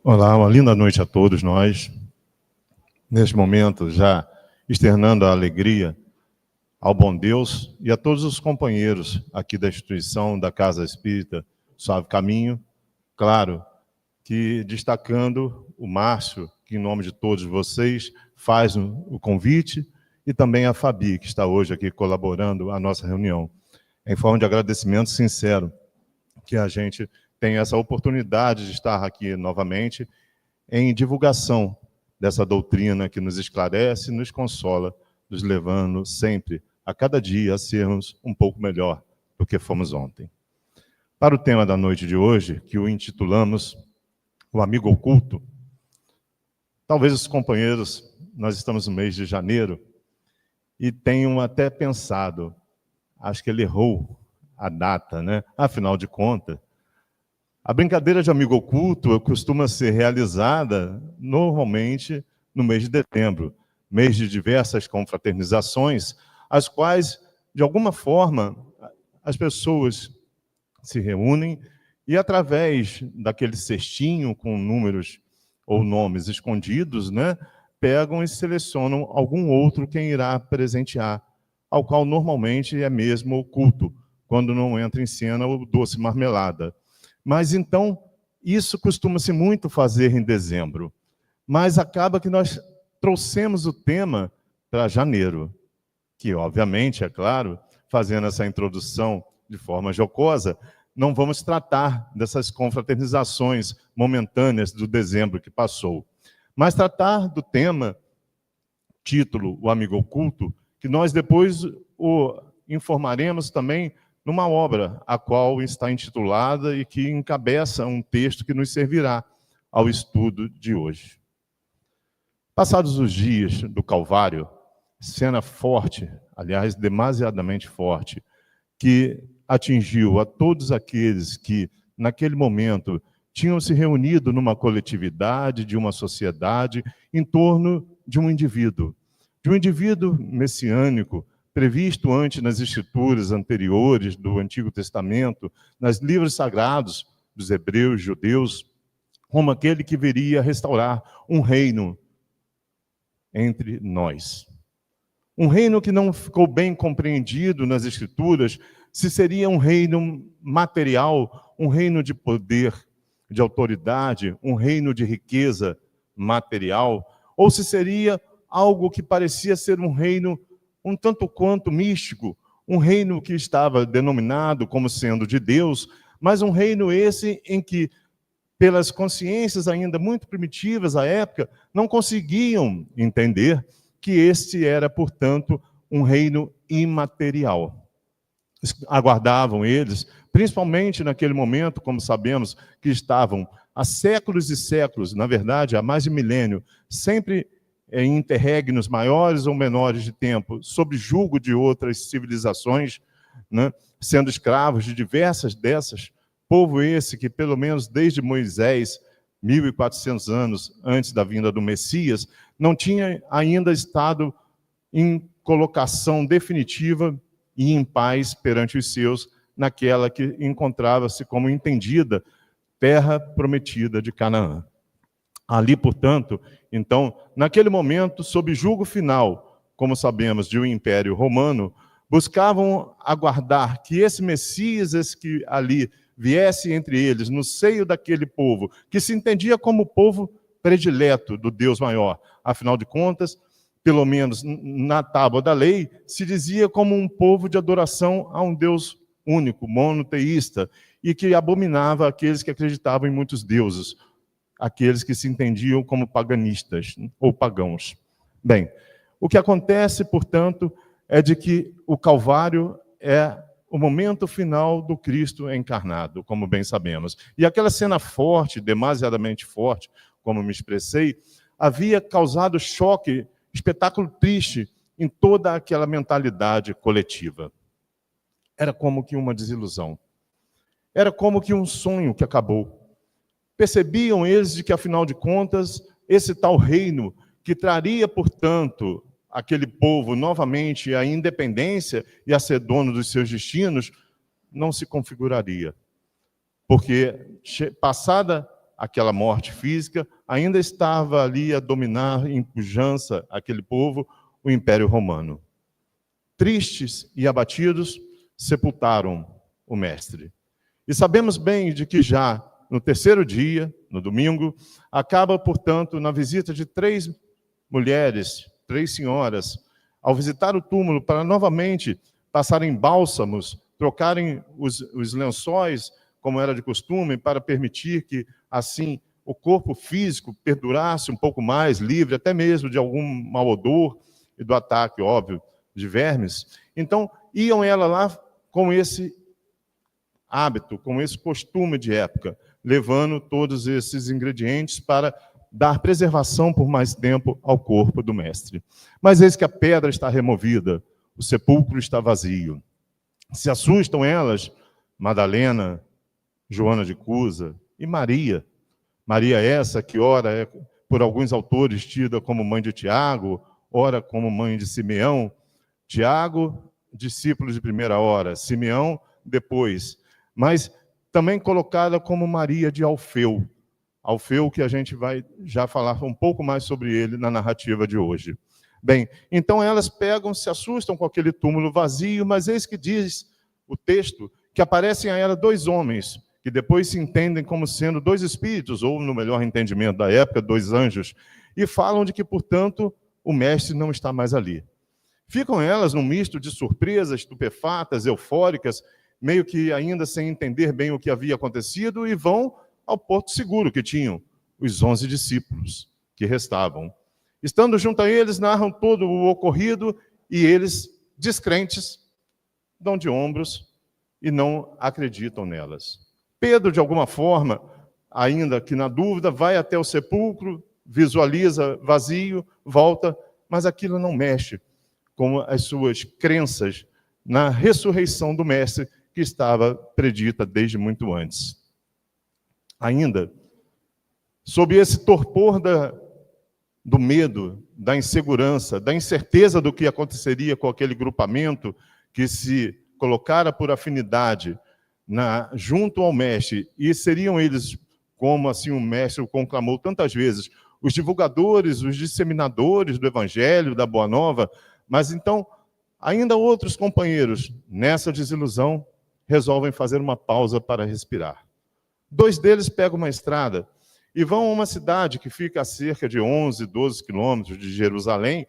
Olá, uma linda noite a todos nós. Neste momento, já externando a alegria ao bom Deus e a todos os companheiros aqui da instituição, da Casa Espírita Suave Caminho. Claro que destacando o Márcio, que em nome de todos vocês faz o convite, e também a Fabi, que está hoje aqui colaborando à nossa reunião. Em forma de agradecimento sincero que a gente tem essa oportunidade de estar aqui novamente em divulgação dessa doutrina que nos esclarece e nos consola, nos levando sempre, a cada dia, a sermos um pouco melhor do que fomos ontem. Para o tema da noite de hoje, que o intitulamos O Amigo Oculto, talvez os companheiros, nós estamos no mês de janeiro, e tenham até pensado, acho que ele errou a data, né? Afinal de contas, a brincadeira de amigo oculto costuma ser realizada normalmente no mês de dezembro, mês de diversas confraternizações, as quais, de alguma forma, as pessoas se reúnem e, através daquele cestinho com números ou nomes escondidos, né, pegam e selecionam algum outro quem irá presentear, ao qual normalmente é mesmo oculto, quando não entra em cena o doce marmelada. Mas então, isso costuma-se muito fazer em dezembro. Mas acaba que nós trouxemos o tema para janeiro, que obviamente, é claro, fazendo essa introdução de forma jocosa, não vamos tratar dessas confraternizações momentâneas do dezembro que passou, mas tratar do tema, título, O Amigo Oculto, que nós depois o informaremos também numa obra, a qual está intitulada e que encabeça um texto que nos servirá ao estudo de hoje. Passados os dias do Calvário, cena forte, aliás, demasiadamente forte, que atingiu a todos aqueles que, naquele momento, tinham se reunido numa coletividade, de uma sociedade, em torno de um indivíduo messiânico, previsto antes nas escrituras anteriores do Antigo Testamento, nos livros sagrados dos hebreus, judeus, como aquele que viria restaurar um reino entre nós. Um reino que não ficou bem compreendido nas escrituras, se seria um reino material, um reino de poder, de autoridade, um reino de riqueza material, ou se seria algo que parecia ser um reino um tanto quanto místico, um reino que estava denominado como sendo de Deus, mas um reino esse em que, pelas consciências ainda muito primitivas à época, não conseguiam entender que este era, portanto, um reino imaterial. Aguardavam eles, principalmente naquele momento, como sabemos, que estavam há séculos e séculos, na verdade, há mais de milênio, sempre em interregnos maiores ou menores de tempo, sob julgo de outras civilizações, né, sendo escravos de diversas dessas, povo esse que, pelo menos desde Moisés, 1400 anos antes da vinda do Messias, não tinha ainda estado em colocação definitiva e em paz perante os seus, naquela que encontrava-se como entendida terra prometida de Canaã. Ali, portanto, então, naquele momento, sob julgo final, como sabemos, de um império romano, buscavam aguardar que esse Messias, esse que ali viesse entre eles, no seio daquele povo, que se entendia como povo predileto do Deus maior. Afinal de contas, pelo menos na tábua da lei, se dizia como um povo de adoração a um Deus único, monoteísta, e que abominava aqueles que acreditavam em muitos deuses, aqueles que se entendiam como paganistas ou pagãos. Bem, o que acontece, portanto, é de que o Calvário é o momento final do Cristo encarnado, como bem sabemos. E aquela cena forte, demasiadamente forte, como me expressei, havia causado choque, espetáculo triste em toda aquela mentalidade coletiva. Era como que uma desilusão. Era como que um sonho que acabou. Percebiam eles de que, afinal de contas, esse tal reino que traria, portanto, aquele povo novamente à independência e a ser dono dos seus destinos, não se configuraria. Porque, passada aquela morte física, ainda estava ali a dominar em pujança aquele povo, o Império Romano. Tristes e abatidos, sepultaram o mestre. E sabemos bem de que já no terceiro dia, no domingo, acaba, portanto, na visita de 3 mulheres, 3 senhoras, ao visitar o túmulo para novamente passarem bálsamos, trocarem os lençóis, como era de costume, para permitir que, assim, o corpo físico perdurasse um pouco mais livre, até mesmo de algum mau odor e do ataque, óbvio, de vermes. Então, iam ela lá com esse hábito, com esse costume de época, levando todos esses ingredientes para dar preservação por mais tempo ao corpo do mestre. Mas eis que a pedra está removida, o sepulcro está vazio. Se assustam elas, Madalena, Joana de Cusa e Maria. Maria essa que ora é, por alguns autores, tida como mãe de Tiago, ora como mãe de Simeão. Tiago, discípulo de primeira hora, Simeão, depois. Mas também colocada como Maria de Alfeu. Alfeu, que a gente vai já falar um pouco mais sobre ele na narrativa de hoje. Bem, então elas pegam, se assustam com aquele túmulo vazio, mas eis que diz o texto que aparecem a ela 2 homens, que depois se entendem como sendo 2 espíritos, ou, no melhor entendimento da época, 2 anjos, e falam de que, portanto, o mestre não está mais ali. Ficam elas num misto de surpresas, estupefatas, eufóricas, meio que ainda sem entender bem o que havia acontecido, e vão ao porto seguro que tinham os 11 discípulos que restavam. Estando junto a eles, narram todo o ocorrido, e eles, descrentes, dão de ombros e não acreditam nelas. Pedro, de alguma forma, ainda que na dúvida, vai até o sepulcro, visualiza vazio, volta, mas aquilo não mexe com as suas crenças na ressurreição do mestre, que estava predita desde muito antes. Ainda, sob esse torpor do medo, da insegurança, da incerteza do que aconteceria com aquele grupamento que se colocara por afinidade junto ao mestre, e seriam eles, como assim o mestre o conclamou tantas vezes, os divulgadores, os disseminadores do evangelho, da boa nova, mas então, ainda outros companheiros, nessa desilusão, resolvem fazer uma pausa para respirar. 2 deles pegam uma estrada e vão a uma cidade que fica a cerca de 11, 12 quilômetros de Jerusalém,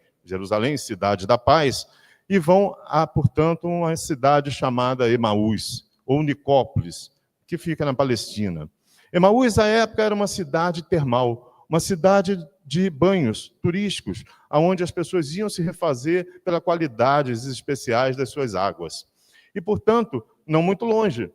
cidade da paz, e vão a, portanto, uma cidade chamada Emaús, ou Nicópolis, que fica na Palestina. Emaús, à época, era uma cidade termal, uma cidade de banhos turísticos, onde as pessoas iam se refazer pelas qualidades especiais das suas águas. E, portanto, não muito longe,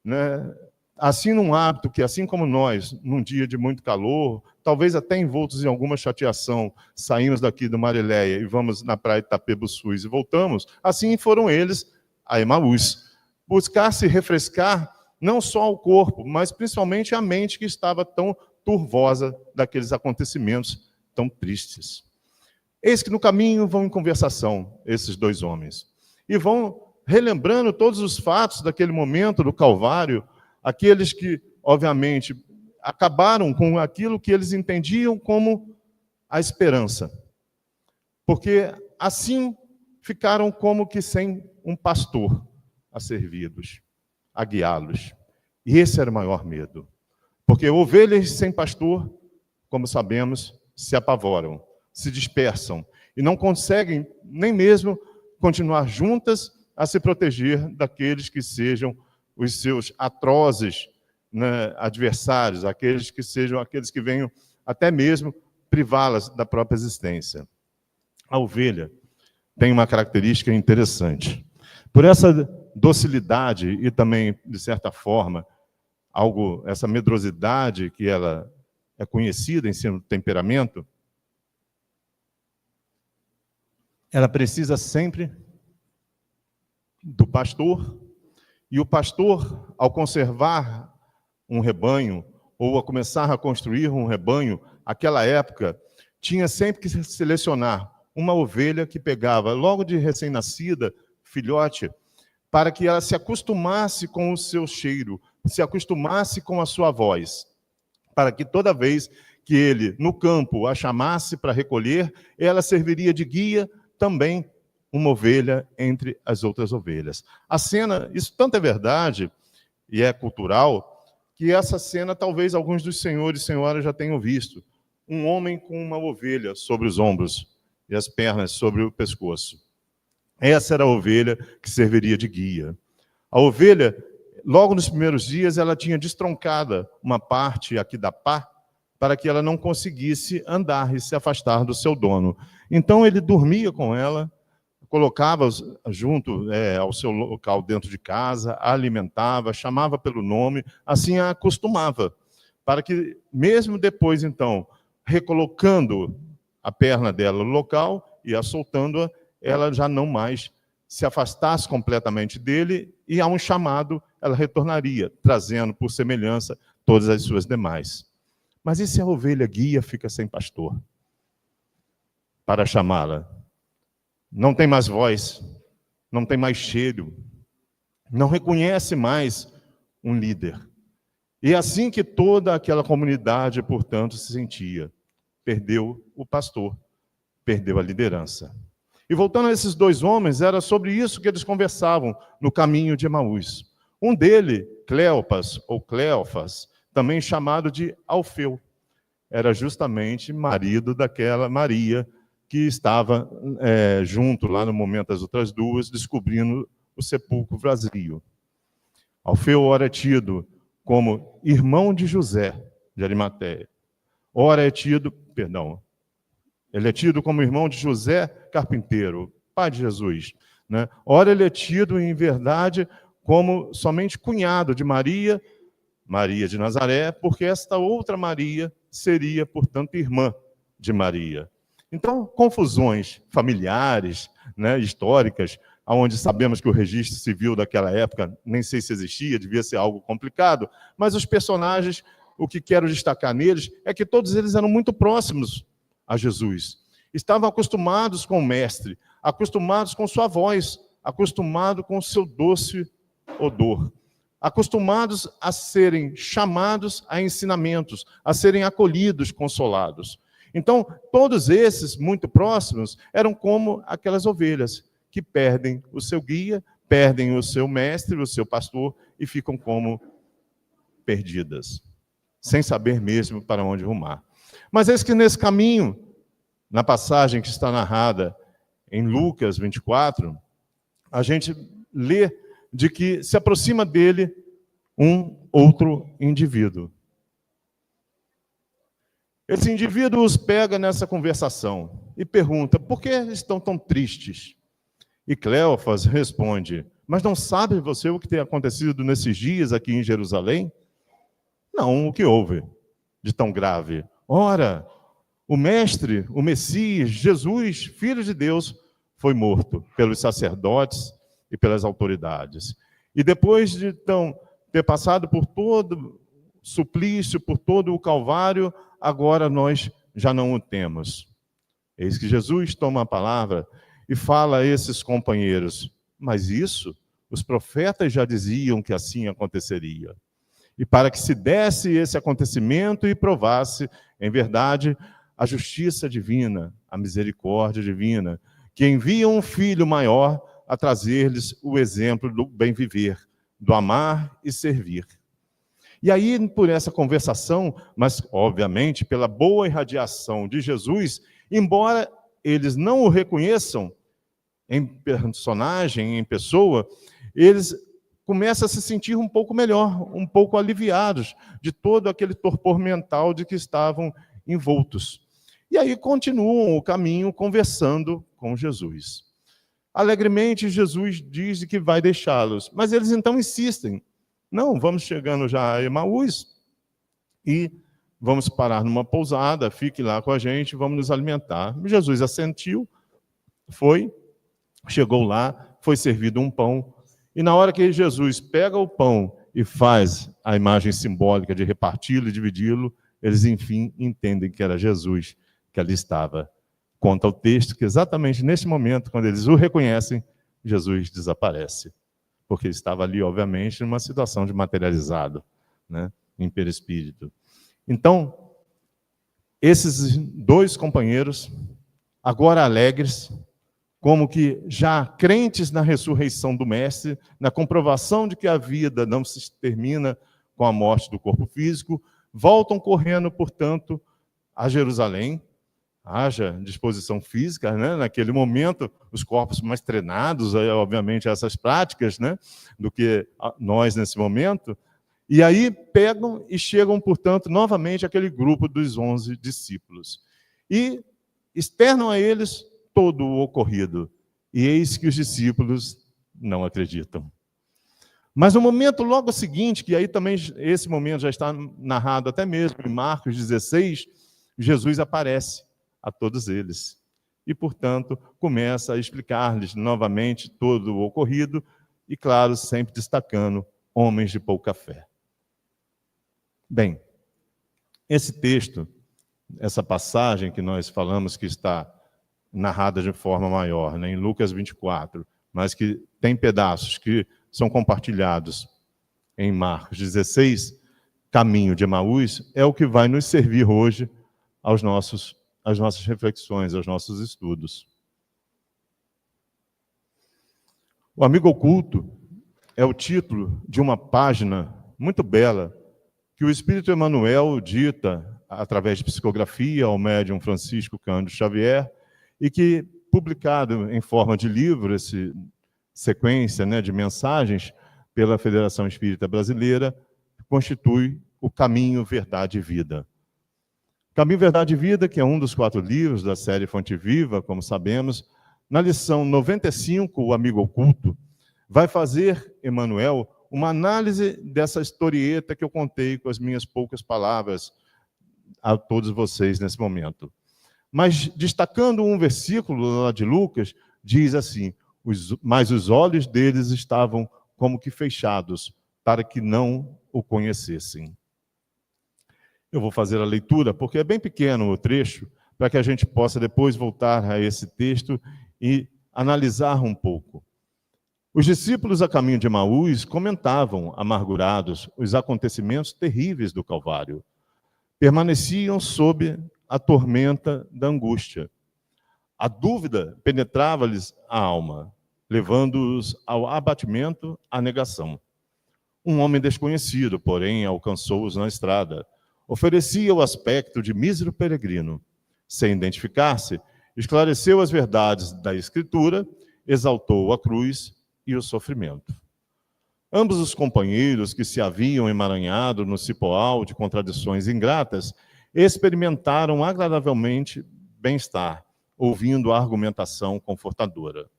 né? Assim, num hábito que, assim como nós, num dia de muito calor, talvez até envoltos em alguma chateação, saímos daqui do Marileia e vamos na praia de Itapebuçus e voltamos, assim foram eles a Emaús. Buscar se refrescar, não só o corpo, mas principalmente a mente que estava tão turvosa daqueles acontecimentos tão tristes. Eis que no caminho vão em conversação esses 2 homens, e vão relembrando todos os fatos daquele momento do Calvário, aqueles que, obviamente, acabaram com aquilo que eles entendiam como a esperança. Porque assim ficaram como que sem um pastor a servi-los, a guiá-los. E esse era o maior medo. Porque ovelhas sem pastor, como sabemos, se apavoram, se dispersam e não conseguem nem mesmo continuar juntas a se proteger daqueles que sejam os seus atrozes, né, adversários, aqueles que venham até mesmo privá-las da própria existência. A ovelha tem uma característica interessante. Por essa docilidade e também, de certa forma, essa medrosidade que ela é conhecida em seu temperamento, ela precisa sempre do pastor, e o pastor, ao conservar um rebanho, ou a começar a construir um rebanho, aquela época, tinha sempre que selecionar uma ovelha que pegava, logo de recém-nascida, filhote, para que ela se acostumasse com o seu cheiro, se acostumasse com a sua voz. para que toda vez que ele, no campo, a chamasse para recolher, ela serviria de guia também, uma ovelha entre as outras ovelhas. A cena, isso tanto é verdade, e é cultural, que essa cena talvez alguns dos senhores e senhoras já tenham visto. Um homem com uma ovelha sobre os ombros e as pernas sobre o pescoço. Essa era a ovelha que serviria de guia. A ovelha, logo nos primeiros dias, ela tinha destroncada uma parte aqui da pá, para que ela não conseguisse andar e se afastar do seu dono. Então ele dormia com ela, colocava junto ao seu local dentro de casa, a alimentava, chamava pelo nome, assim a acostumava, para que mesmo depois, então, recolocando a perna dela no local e a soltando-a, ela já não mais se afastasse completamente dele, e a um chamado ela retornaria, trazendo por semelhança todas as suas demais. Mas e se a ovelha guia fica sem pastor para chamá-la? Não tem mais voz, não tem mais cheiro, não reconhece mais um líder. E é assim que toda aquela comunidade, portanto, se sentia. Perdeu o pastor, perdeu a liderança. E voltando a esses dois homens, era sobre isso que eles conversavam no caminho de Emaús. Um deles, Cleopas, ou Cleofas, também chamado de Alfeu, era justamente marido daquela Maria que estava junto lá no momento das outras duas, descobrindo o sepulcro vazio. Alfeu ora é tido como irmão de José de Arimateia. Ele é tido como irmão de José carpinteiro, pai de Jesus, né? Ora ele é tido, em verdade, como somente cunhado de Maria, Maria de Nazaré, porque esta outra Maria seria, portanto, irmã de Maria. Então, confusões familiares, né, históricas, onde sabemos que o registro civil daquela época, nem sei se existia, devia ser algo complicado, mas os personagens, o que quero destacar neles, é que todos eles eram muito próximos a Jesus. Estavam acostumados com o mestre, acostumados com sua voz, acostumados com o seu doce odor, acostumados a serem chamados a ensinamentos, a serem acolhidos, consolados. Então, todos esses, muito próximos, eram como aquelas ovelhas que perdem o seu guia, perdem o seu mestre, o seu pastor, e ficam como perdidas, sem saber mesmo para onde rumar. Mas eis que nesse caminho, na passagem que está narrada em Lucas 24, a gente lê de que se aproxima dele um outro indivíduo. Esse indivíduo os pega nessa conversação e pergunta: por que estão tão tristes? E Cleofas responde: mas não sabe você o que tem acontecido nesses dias aqui em Jerusalém? Não, o que houve de tão grave? Ora, o mestre, o Messias, Jesus, Filho de Deus, foi morto pelos sacerdotes e pelas autoridades. E depois de então ter passado por todo o suplício, por todo o Calvário, agora nós já não o temos. Eis que Jesus toma a palavra e fala a esses companheiros: mas isso, os profetas já diziam que assim aconteceria. E para que se desse esse acontecimento e provasse, em verdade, a justiça divina, a misericórdia divina, que envia um filho maior a trazer-lhes o exemplo do bem viver, do amar e servir. E aí, por essa conversação, mas obviamente pela boa irradiação de Jesus, embora eles não o reconheçam em personagem, em pessoa, eles começam a se sentir um pouco melhor, um pouco aliviados de todo aquele torpor mental de que estavam envoltos. E aí continuam o caminho conversando com Jesus. Alegremente, Jesus diz que vai deixá-los, mas eles então insistem: não, vamos chegando já a Emaús e vamos parar numa pousada, fique lá com a gente, vamos nos alimentar. Jesus assentiu, chegou lá, foi servido um pão, e na hora que Jesus pega o pão e faz a imagem simbólica de reparti-lo e dividi-lo, eles enfim entendem que era Jesus que ali estava. Conta o texto que exatamente nesse momento, quando eles o reconhecem, Jesus desaparece. Porque ele estava ali, obviamente, numa situação de materializado, né, em perispírito. Então, esses dois companheiros, agora alegres, como que já crentes na ressurreição do Mestre, na comprovação de que a vida não se termina com a morte do corpo físico, voltam correndo, portanto, a Jerusalém. Haja disposição física, né? Naquele momento, os corpos mais treinados, obviamente, a essas práticas, né? Do que nós nesse momento. E aí pegam e chegam, portanto, novamente àquele grupo dos 11 discípulos. E externam a eles todo o ocorrido. E eis que os discípulos não acreditam. Mas no momento logo seguinte, que aí também esse momento já está narrado até mesmo em Marcos 16, Jesus aparece a todos eles. E, portanto, começa a explicar-lhes novamente todo o ocorrido e, claro, sempre destacando homens de pouca fé. Bem, esse texto, essa passagem que nós falamos que está narrada de forma maior, né, em Lucas 24, mas que tem pedaços que são compartilhados em Marcos 16, caminho de Emaús, é o que vai nos servir hoje às nossas reflexões, aos nossos estudos. O Amigo Oculto é o título de uma página muito bela que o Espírito Emmanuel dita através de psicografia ao médium Francisco Cândido Xavier e que, publicado em forma de livro, essa sequência, né, de mensagens pela Federação Espírita Brasileira, constitui o Caminho, Verdade e Vida. Caminho, Verdade e Vida, que é um dos 4 livros da série Fonte Viva, como sabemos, na lição 95, o Amigo Oculto, vai fazer, Emmanuel, uma análise dessa historieta que eu contei com as minhas poucas palavras a todos vocês nesse momento. Mas, destacando um versículo lá de Lucas, diz assim: mas os olhos deles estavam como que fechados, para que não o conhecessem. Eu vou fazer a leitura, porque é bem pequeno o trecho, para que a gente possa depois voltar a esse texto e analisar um pouco. Os discípulos a caminho de Emaús comentavam, amargurados, os acontecimentos terríveis do Calvário. Permaneciam sob a tormenta da angústia. A dúvida penetrava-lhes a alma, levando-os ao abatimento, à negação. Um homem desconhecido, porém, alcançou-os na estrada. Oferecia o aspecto de mísero peregrino. Sem identificar-se, esclareceu as verdades da Escritura, exaltou a cruz e o sofrimento. Ambos os companheiros que se haviam emaranhado no cipoal de contradições ingratas experimentaram agradavelmente bem-estar, ouvindo a argumentação confortadora.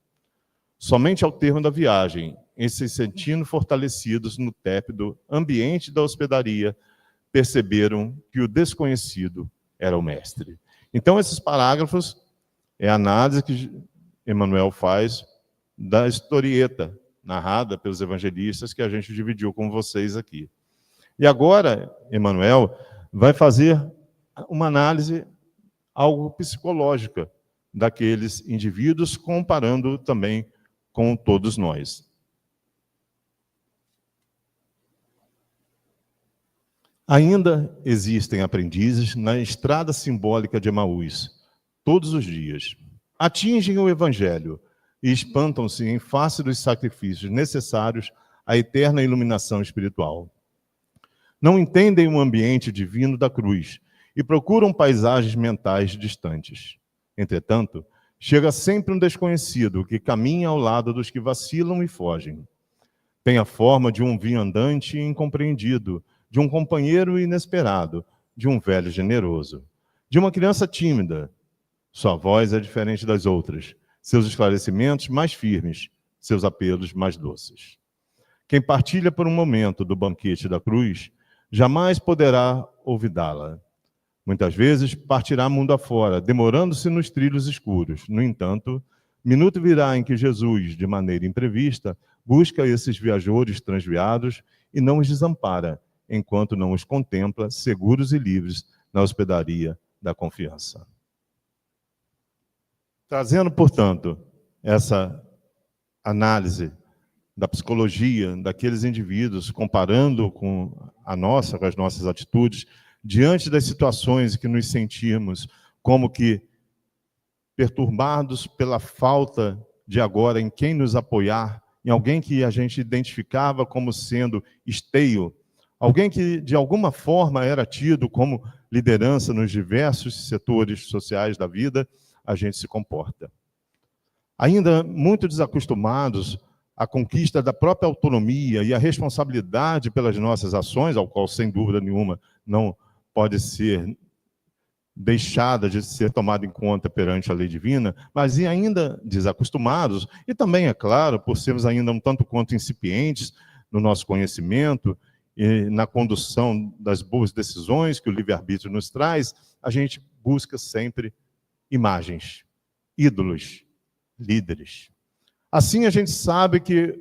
Somente ao termo da viagem, em se sentindo fortalecidos no tépido ambiente da hospedaria, perceberam que o desconhecido era o mestre. Então, esses parágrafos é a análise que Emmanuel faz da historieta narrada pelos evangelistas que a gente dividiu com vocês aqui. E agora, Emmanuel vai fazer uma análise algo psicológica daqueles indivíduos, comparando também com todos nós. Ainda existem aprendizes na estrada simbólica de Emaús, todos os dias. Atingem o Evangelho e espantam-se em face dos sacrifícios necessários à eterna iluminação espiritual. Não entendem o ambiente divino da cruz e procuram paisagens mentais distantes. Entretanto, chega sempre um desconhecido que caminha ao lado dos que vacilam e fogem. Tem a forma de um viandante incompreendido, de um companheiro inesperado, de um velho generoso, de uma criança tímida. Sua voz é diferente das outras, seus esclarecimentos mais firmes, seus apelos mais doces. Quem partilha por um momento do banquete da cruz, jamais poderá olvidá-la. Muitas vezes partirá mundo afora, demorando-se nos trilhos escuros. No entanto, minuto virá em que Jesus, de maneira imprevista, busca esses viajores transviados e não os desampara, enquanto não os contempla seguros e livres na hospedaria da confiança. Trazendo, portanto, essa análise da psicologia daqueles indivíduos, comparando com a nossa, com as nossas atitudes, diante das situações que nos sentimos como que perturbados pela falta de agora em quem nos apoiar, em alguém que a gente identificava como sendo esteio, alguém que de alguma forma era tido como liderança nos diversos setores sociais da vida, a gente se comporta. Ainda muito desacostumados à conquista da própria autonomia e à responsabilidade pelas nossas ações, ao qual, sem dúvida nenhuma, não pode ser deixada de ser tomada em conta perante a lei divina, mas e ainda desacostumados, e também, é claro, por sermos ainda um tanto quanto incipientes no nosso conhecimento e na condução das boas decisões que o livre-arbítrio nos traz, a gente busca sempre imagens, ídolos, líderes. Assim a gente sabe que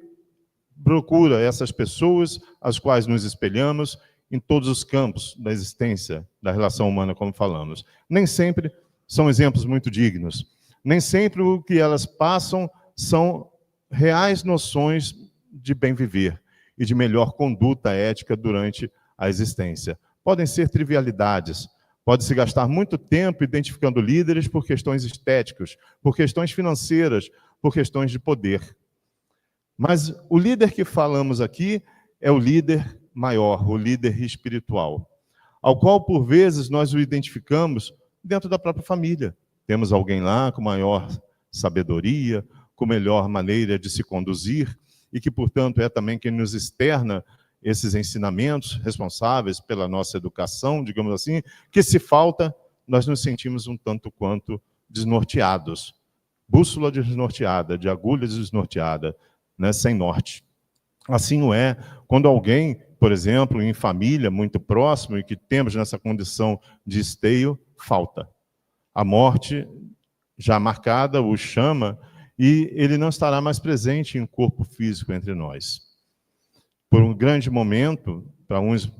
procura essas pessoas às quais nos espelhamos em todos os campos da existência, da relação humana, como falamos. Nem sempre são exemplos muito dignos. Nem sempre o que elas passam são reais noções de bem viver e de melhor conduta ética durante a existência. Podem ser trivialidades. Pode-se gastar muito tempo identificando líderes por questões estéticas, por questões financeiras, por questões de poder. Mas o líder que falamos aqui é o líder maior, o líder espiritual, ao qual, por vezes, nós o identificamos dentro da própria família. Temos alguém lá com maior sabedoria, com melhor maneira de se conduzir, e que, portanto, é também quem nos externa esses ensinamentos responsáveis pela nossa educação, digamos assim, que se falta, nós nos sentimos um tanto quanto desnorteados. Bússola desnorteada, de agulha desnorteada, né, sem norte. Assim o é quando alguém, por exemplo, em família muito próximo e que temos nessa condição de esteio, falta. A morte já marcada o chama e ele não estará mais presente em corpo físico entre nós. Por um grande momento, para uns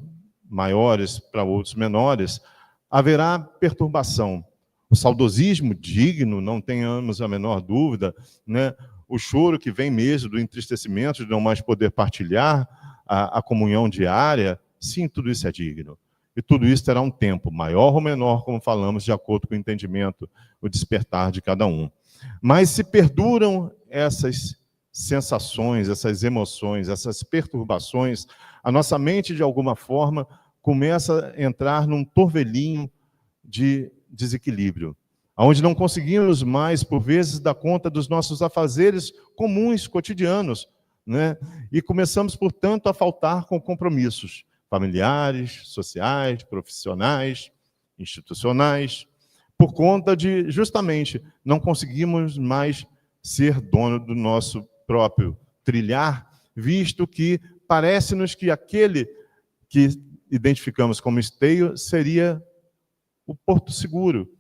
maiores, para outros menores, haverá perturbação. O saudosismo digno, não tenhamos a menor dúvida, né? O choro que vem mesmo do entristecimento de não mais poder partilhar a comunhão diária, sim, tudo isso é digno. E tudo isso terá um tempo, maior ou menor, como falamos, de acordo com o entendimento, o despertar de cada um. Mas se perduram essas sensações, essas emoções, essas perturbações, a nossa mente, de alguma forma, começa a entrar num torvelinho de desequilíbrio, onde não conseguimos mais, por vezes, dar conta dos nossos afazeres comuns, cotidianos, né? E começamos, portanto, a faltar com compromissos familiares, sociais, profissionais, institucionais, por conta de, justamente, não conseguimos mais ser dono do nosso próprio trilhar, visto que parece-nos que aquele que identificamos como esteio seria o porto seguro,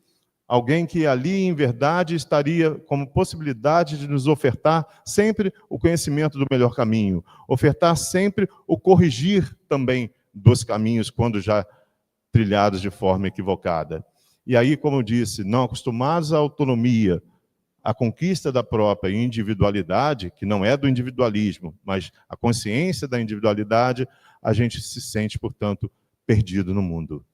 alguém que ali, em verdade, estaria como possibilidade de nos ofertar sempre o conhecimento do melhor caminho, ofertar sempre o corrigir também dos caminhos quando já trilhados de forma equivocada. E aí, como eu disse, não acostumados à autonomia, à conquista da própria individualidade, que não é do individualismo, mas a consciência da individualidade, a gente se sente, portanto, perdido no mundo.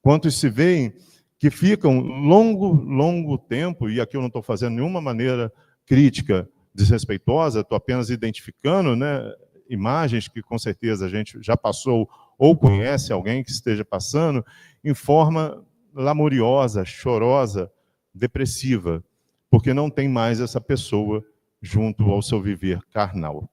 Quantos se veem que ficam longo tempo, e aqui eu não estou fazendo nenhuma maneira crítica, desrespeitosa, estou apenas identificando, né, imagens que com certeza a gente já passou ou conhece alguém que esteja passando, em forma lamuriosa, chorosa, depressiva, porque não tem mais essa pessoa junto ao seu viver carnal.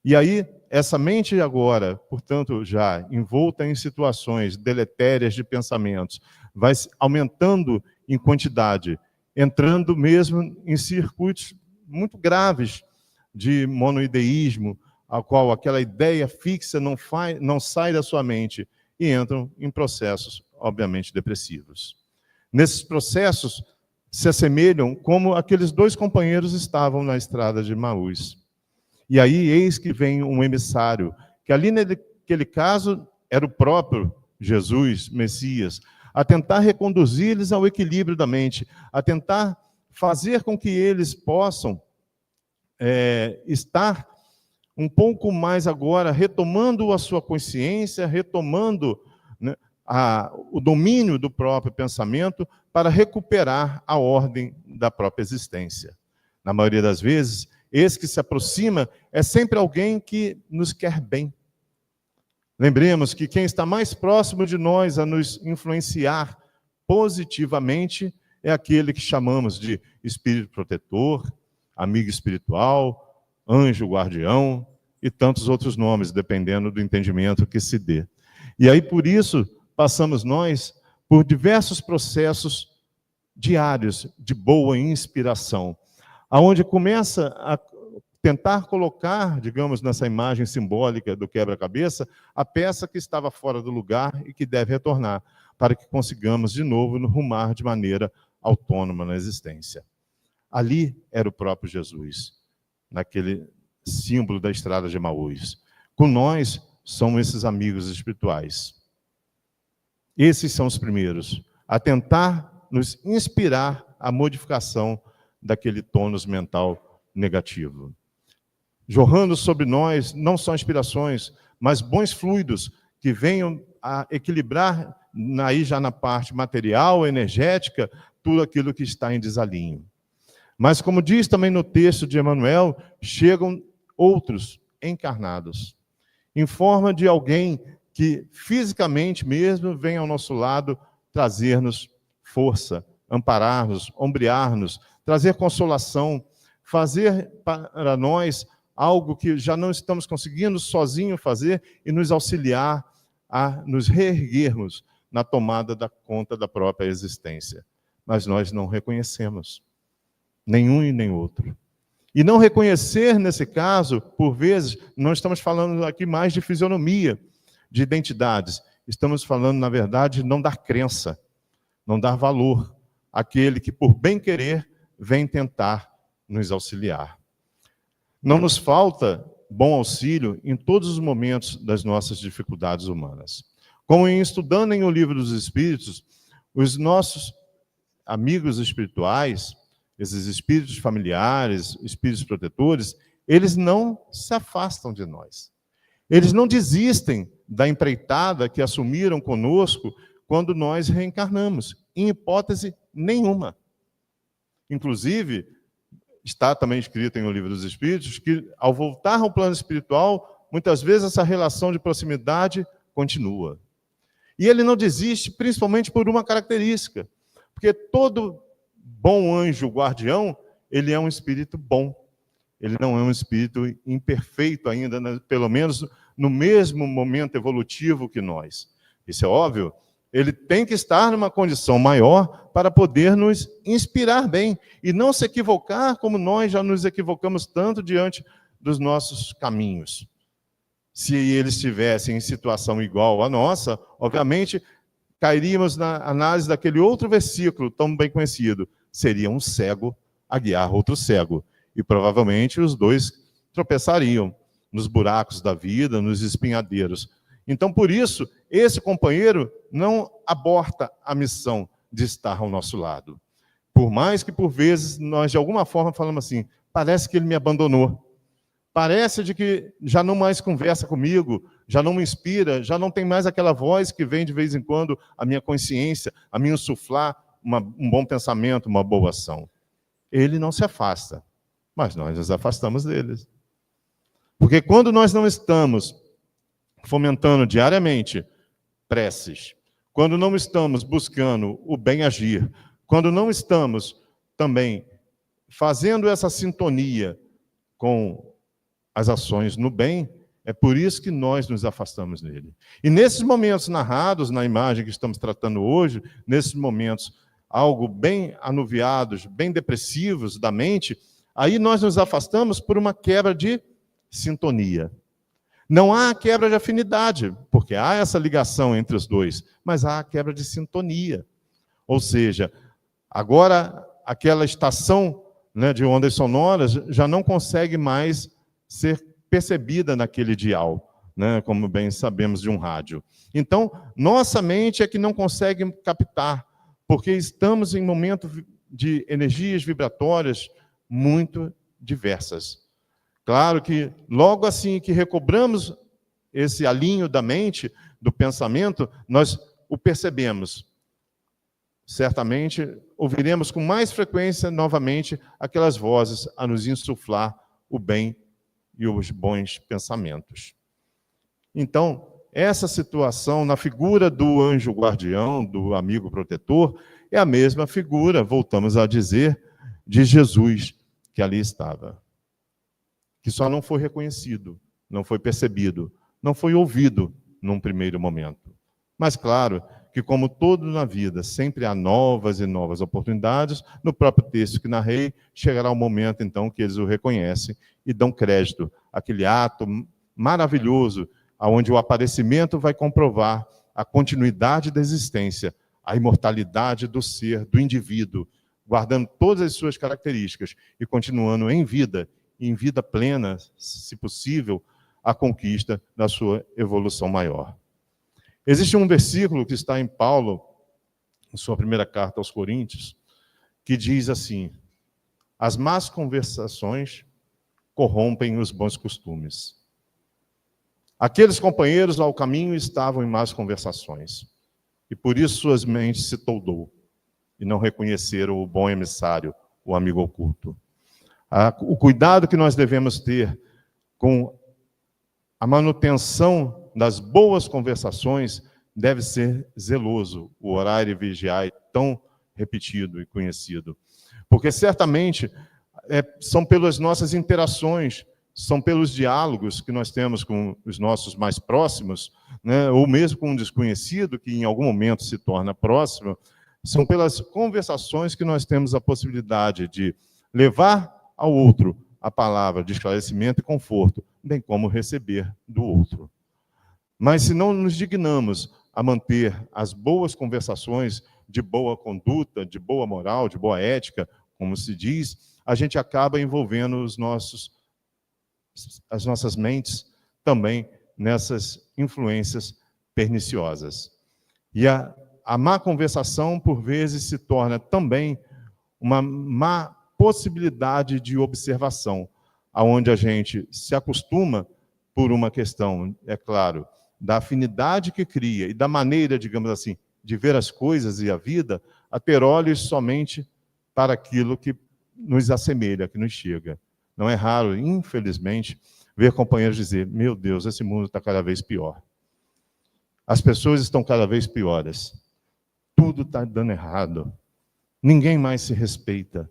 E aí, essa mente agora, portanto, já envolta em situações deletérias de pensamentos, vai aumentando em quantidade, entrando mesmo em circuitos muito graves de monoideísmo, a qual aquela ideia fixa não sai da sua mente, e entram em processos, obviamente, depressivos. Nesses processos, se assemelham como aqueles dois companheiros estavam na estrada de Emaús. E aí, eis que vem um emissário, que ali naquele caso era o próprio Jesus, Messias, a tentar reconduzir-lhes ao equilíbrio da mente, a tentar fazer com que eles possam estar um pouco mais agora retomando a sua consciência, retomando, né, o domínio do próprio pensamento para recuperar a ordem da própria existência. Na maioria das vezes, esse que se aproxima é sempre alguém que nos quer bem. Lembremos que quem está mais próximo de nós a nos influenciar positivamente é aquele que chamamos de espírito protetor, amigo espiritual, anjo guardião e tantos outros nomes, dependendo do entendimento que se dê. E aí, por isso, passamos nós por diversos processos diários de boa inspiração, aonde começa a tentar colocar, digamos, nessa imagem simbólica do quebra-cabeça, a peça que estava fora do lugar e que deve retornar, para que consigamos de novo rumar de maneira autônoma na existência. Ali era o próprio Jesus, naquele símbolo da estrada de Emaús. Com nós, são esses amigos espirituais. Esses são os primeiros a tentar nos inspirar à modificação daquele tônus mental negativo. Jorrando sobre nós, não só inspirações, mas bons fluidos que venham a equilibrar, aí já na parte material, energética, tudo aquilo que está em desalinho. Mas, como diz também no texto de Emmanuel, chegam outros encarnados, em forma de alguém que fisicamente mesmo vem ao nosso lado trazer-nos força, amparar-nos, ombrear-nos, trazer consolação, fazer para nós algo que já não estamos conseguindo sozinho fazer e nos auxiliar a nos reerguermos na tomada da conta da própria existência. Mas nós não reconhecemos nenhum e nem outro. E não reconhecer, nesse caso, por vezes, não estamos falando aqui mais de fisionomia, de identidades. Estamos falando, na verdade, de não dar crença, não dar valor àquele que, por bem querer, vem tentar nos auxiliar. Não nos falta bom auxílio em todos os momentos das nossas dificuldades humanas. Como estudando em O Livro dos Espíritos, os nossos amigos espirituais, esses espíritos familiares, espíritos protetores, eles não se afastam de nós. Eles não desistem da empreitada que assumiram conosco quando nós reencarnamos, em hipótese nenhuma. Inclusive, está também escrito em O Livro dos Espíritos que, ao voltar ao plano espiritual, muitas vezes essa relação de proximidade continua. E ele não desiste, principalmente por uma característica, porque todo bom anjo guardião, ele é um espírito bom. Ele não é um espírito imperfeito ainda, pelo menos no mesmo momento evolutivo que nós. Isso é óbvio. Ele tem que estar numa condição maior para poder nos inspirar bem e não se equivocar como nós já nos equivocamos tanto diante dos nossos caminhos. Se eles estivessem em situação igual à nossa, obviamente, cairíamos na análise daquele outro versículo tão bem conhecido. Seria um cego a guiar outro cego. E provavelmente os dois tropeçariam nos buracos da vida, nos espinhadeiros. Então, por isso, esse companheiro não aborta a missão de estar ao nosso lado. Por mais que, por vezes, nós de alguma forma falamos assim, parece que ele me abandonou. Parece de que já não mais conversa comigo, já não me inspira, já não tem mais aquela voz que vem de vez em quando a minha consciência, a me insuflar um bom pensamento, uma boa ação. Ele não se afasta, mas nós nos afastamos deles. Porque quando nós não estamos fomentando diariamente preces, quando não estamos buscando o bem agir, quando não estamos também fazendo essa sintonia com as ações no bem, é por isso que nós nos afastamos dele. E nesses momentos narrados, na imagem que estamos tratando hoje, nesses momentos algo bem anuviados, bem depressivos da mente, aí nós nos afastamos por uma quebra de sintonia. Não há quebra de afinidade, porque há essa ligação entre os dois, mas há a quebra de sintonia. Ou seja, agora aquela estação, né, de ondas sonoras já não consegue mais ser percebida naquele dial, né, como bem sabemos de um rádio. Então, nossa mente é que não consegue captar, porque estamos em momentos de energias vibratórias muito diversas. Claro que, logo assim que recobramos esse alinho da mente, do pensamento, nós o percebemos, certamente ouviremos com mais frequência novamente aquelas vozes a nos insuflar o bem e os bons pensamentos. Então, essa situação na figura do anjo guardião, do amigo protetor, é a mesma figura, voltamos a dizer, de Jesus que ali estava. Que só não foi reconhecido, não foi percebido, não foi ouvido num primeiro momento. Mas claro que, como tudo na vida, sempre há novas e novas oportunidades. No próprio texto que narrei, chegará o momento, então, que eles o reconhecem e dão crédito àquele ato maravilhoso, onde o aparecimento vai comprovar a continuidade da existência, a imortalidade do ser, do indivíduo, guardando todas as suas características e continuando em vida plena, se possível, a conquista da sua evolução maior. Existe um versículo que está em Paulo, em sua primeira carta aos Coríntios, que diz assim: as más conversações corrompem os bons costumes. Aqueles companheiros ao caminho estavam em más conversações, e por isso suas mentes se toldou, e não reconheceram o bom emissário, o amigo oculto. O cuidado que nós devemos ter com a manutenção das boas conversações deve ser zeloso, o orar e vigiar é tão repetido e conhecido. Porque certamente são pelas nossas interações, são pelos diálogos que nós temos com os nossos mais próximos, né, ou mesmo com um desconhecido que em algum momento se torna próximo, são pelas conversações que nós temos a possibilidade de levar ao outro a palavra de esclarecimento e conforto, bem como receber do outro. Mas se não nos dignamos a manter as boas conversações de boa conduta, de boa moral, de boa ética, como se diz, a gente acaba envolvendo as nossas mentes também nessas influências perniciosas. E a má conversação, por vezes, se torna também uma má possibilidade de observação, aonde a gente se acostuma por uma questão, é claro, da afinidade que cria e da maneira, digamos assim, de ver as coisas e a vida, a ter olhos somente para aquilo que nos assemelha, que nos chega. Não é raro, infelizmente, ver companheiros dizer: meu Deus, esse mundo está cada vez pior. As pessoas estão cada vez piores. Tudo está dando errado. Ninguém mais se respeita.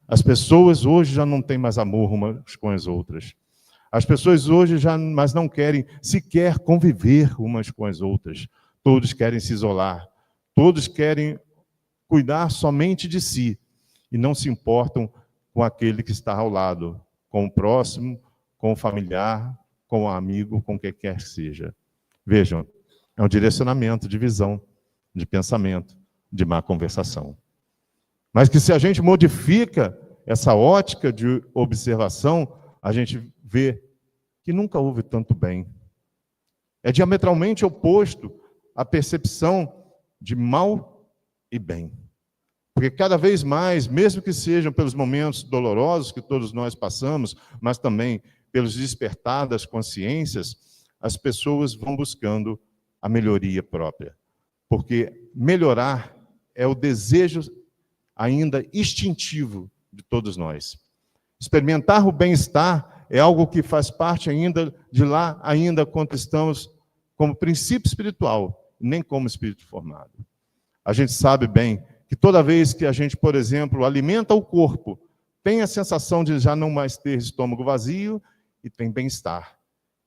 As pessoas hoje já não têm mais amor umas com as outras. As pessoas hoje já mais não querem sequer conviver umas com as outras. Todos querem se isolar. Todos querem cuidar somente de si e não se importam com aquele que está ao lado, com o próximo, com o familiar, com o amigo, com quem quer que seja. Vejam, é um direcionamento de visão, de pensamento, de má conversação. Mas que se a gente modifica essa ótica de observação, a gente vê que nunca houve tanto bem. É diametralmente oposto à percepção de mal e bem. Porque cada vez mais, mesmo que sejam pelos momentos dolorosos que todos nós passamos, mas também pelos despertar das consciências, as pessoas vão buscando a melhoria própria. Porque melhorar é o desejo ainda instintivo de todos nós. Experimentar o bem-estar é algo que faz parte ainda de lá, ainda quando estamos como princípio espiritual, nem como espírito formado. A gente sabe bem que toda vez que a gente, por exemplo, alimenta o corpo, tem a sensação de já não mais ter estômago vazio e tem bem-estar.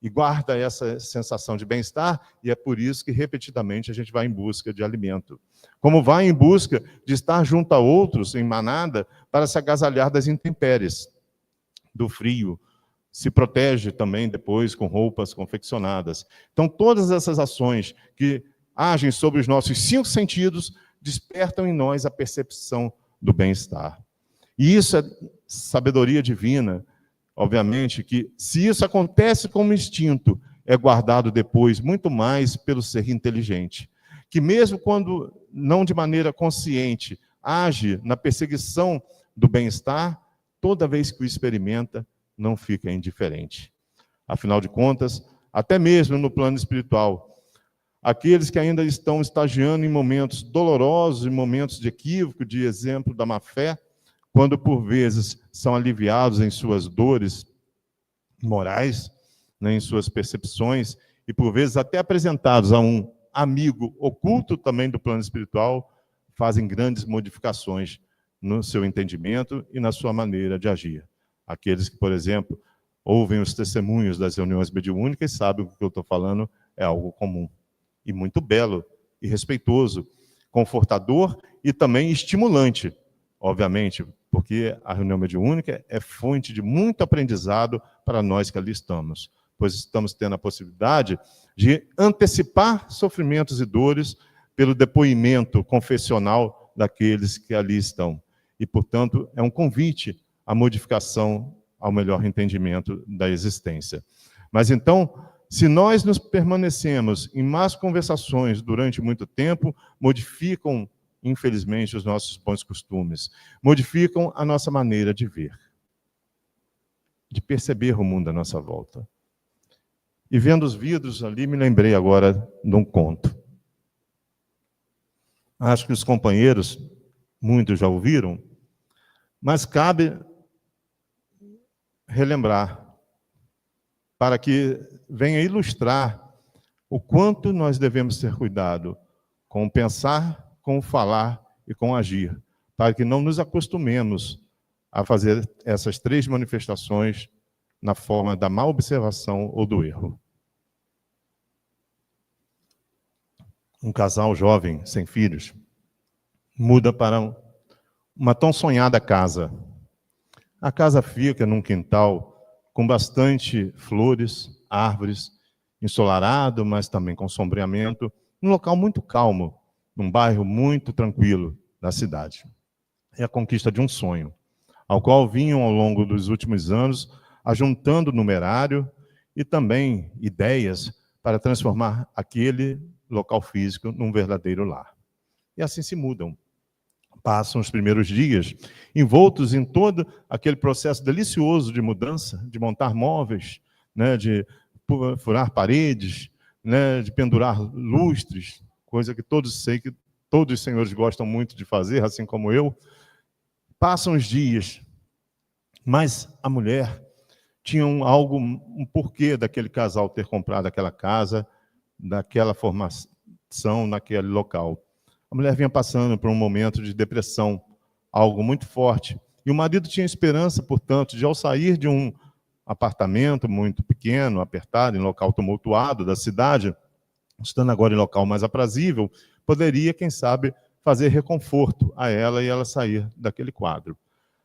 E guarda essa sensação de bem-estar, e é por isso que, repetidamente, a gente vai em busca de alimento. Como vai em busca de estar junto a outros, em manada, para se agasalhar das intempéries, do frio. Se protege também depois com roupas confeccionadas. Então, todas essas ações que agem sobre os nossos 5 sentidos despertam em nós a percepção do bem-estar. E isso é sabedoria divina. Obviamente que, se isso acontece como instinto, é guardado depois muito mais pelo ser inteligente, que mesmo quando não de maneira consciente age na perseguição do bem-estar, toda vez que o experimenta, não fica indiferente. Afinal de contas, até mesmo no plano espiritual, aqueles que ainda estão estagiando em momentos dolorosos, em momentos de equívoco, de exemplo da má-fé, quando por vezes são aliviados em suas dores morais, né, em suas percepções, e por vezes até apresentados a um amigo oculto também do plano espiritual, fazem grandes modificações no seu entendimento e na sua maneira de agir. Aqueles que, por exemplo, ouvem os testemunhos das reuniões mediúnicas e sabem que o que eu estou falando é algo comum, e muito belo, e respeitoso, confortador e também estimulante, obviamente, porque a reunião mediúnica é fonte de muito aprendizado para nós que ali estamos, pois estamos tendo a possibilidade de antecipar sofrimentos e dores pelo depoimento confessional daqueles que ali estão. E, portanto, é um convite à modificação, ao melhor entendimento da existência. Mas, então, se nós nos permanecemos em más conversações durante muito tempo, modificam, infelizmente, os nossos bons costumes, modificam a nossa maneira de ver, de perceber o mundo à nossa volta. E vendo os vidros ali, me lembrei agora de um conto. Acho que os companheiros, muitos já ouviram, mas cabe relembrar, para que venha ilustrar o quanto nós devemos ter cuidado com o pensar, com o falar e com o agir, para que não nos acostumemos a fazer essas três manifestações na forma da má observação ou do erro. Um casal jovem, sem filhos, muda para uma tão sonhada casa. A casa fica num quintal com bastante flores, árvores, ensolarado, mas também com sombreamento, num local muito calmo, num bairro muito tranquilo da cidade. É a conquista de um sonho, ao qual vinham ao longo dos últimos anos ajuntando numerário e também ideias para transformar aquele local físico num verdadeiro lar. E assim se mudam. Passam os primeiros dias, envoltos em todo aquele processo delicioso de mudança, de montar móveis, né, de furar paredes, né, de pendurar lustres, coisa que todos sei que todos os senhores gostam muito de fazer, assim como eu. Passam os dias, mas a mulher tinha um porquê daquele casal ter comprado aquela casa, daquela formação naquele local. A mulher vinha passando por um momento de depressão, algo muito forte. E o marido tinha esperança, portanto, de ao sair de um apartamento muito pequeno, apertado, em local tumultuado da cidade, estando agora em local mais aprazível, poderia, quem sabe, fazer reconforto a ela e ela sair daquele quadro.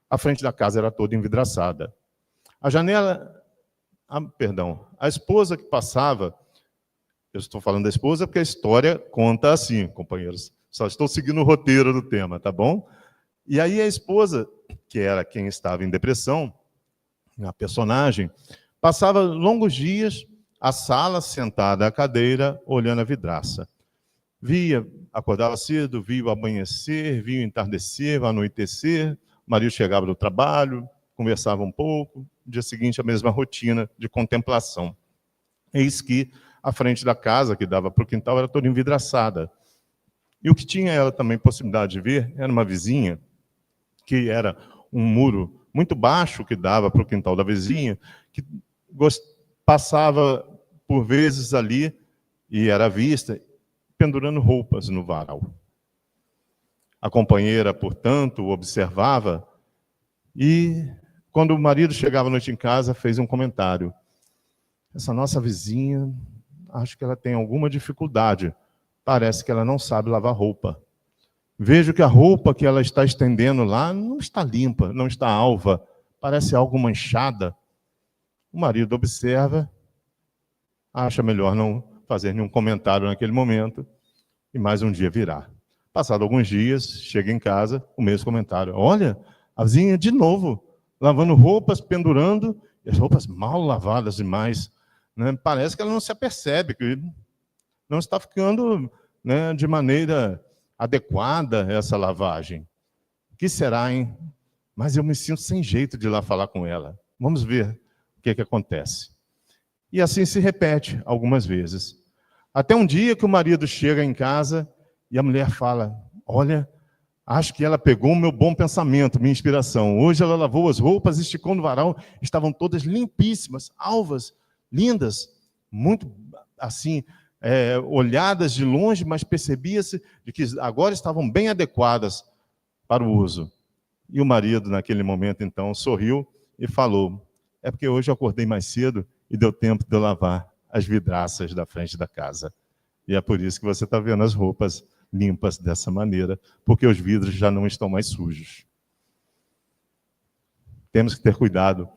A frente da casa era toda envidraçada. A janela... a esposa que passava... Eu estou falando da esposa porque a história conta assim, companheiros. Só estou seguindo o roteiro do tema, tá bom? E aí a esposa, que era quem estava em depressão, a personagem, passava longos dias à sala, sentada à cadeira, olhando a vidraça. Acordava cedo, via o amanhecer, via o entardecer, o anoitecer, o marido chegava do trabalho, conversava um pouco, no dia seguinte a mesma rotina de contemplação. Eis que a frente da casa, que dava para o quintal, era toda envidraçada. E o que tinha ela também possibilidade de ver era uma vizinha, que era um muro muito baixo que dava para o quintal da vizinha, que passava por vezes ali, e era vista, pendurando roupas no varal. A companheira, portanto, observava, e quando o marido chegava à noite em casa, fez um comentário. Essa nossa vizinha, acho que ela tem alguma dificuldade. Parece que ela não sabe lavar roupa. Vejo que a roupa que ela está estendendo lá não está limpa, não está alva, parece algo manchada. O marido observa, acha melhor não fazer nenhum comentário naquele momento, e mais um dia virá. Passado alguns dias, chega em casa, o mesmo comentário. Olha, a vizinha de novo, lavando roupas, pendurando, e as roupas mal lavadas demais. Né? Parece que ela não se apercebe, que não está ficando, né, de maneira adequada essa lavagem. O que será, hein? Mas eu me sinto sem jeito de ir lá falar com ela. Vamos ver o que acontece. E assim se repete algumas vezes. Até um dia que o marido chega em casa e a mulher fala: olha, acho que ela pegou o meu bom pensamento, minha inspiração. Hoje ela lavou as roupas, esticou no varal, estavam todas limpíssimas, alvas, lindas, muito assim, olhadas de longe, mas percebia-se de que agora estavam bem adequadas para o uso. E o marido, naquele momento, então, sorriu e falou: é porque hoje eu acordei mais cedo e deu tempo de eu lavar as vidraças da frente da casa. E é por isso que você está vendo as roupas limpas dessa maneira, porque os vidros já não estão mais sujos. Temos que ter cuidado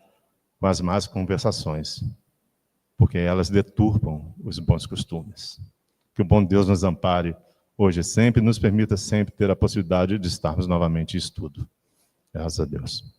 com as más conversações, porque elas deturpam os bons costumes. Que o bom Deus nos ampare hoje e sempre, nos permita sempre ter a possibilidade de estarmos novamente em estudo. Graças a Deus.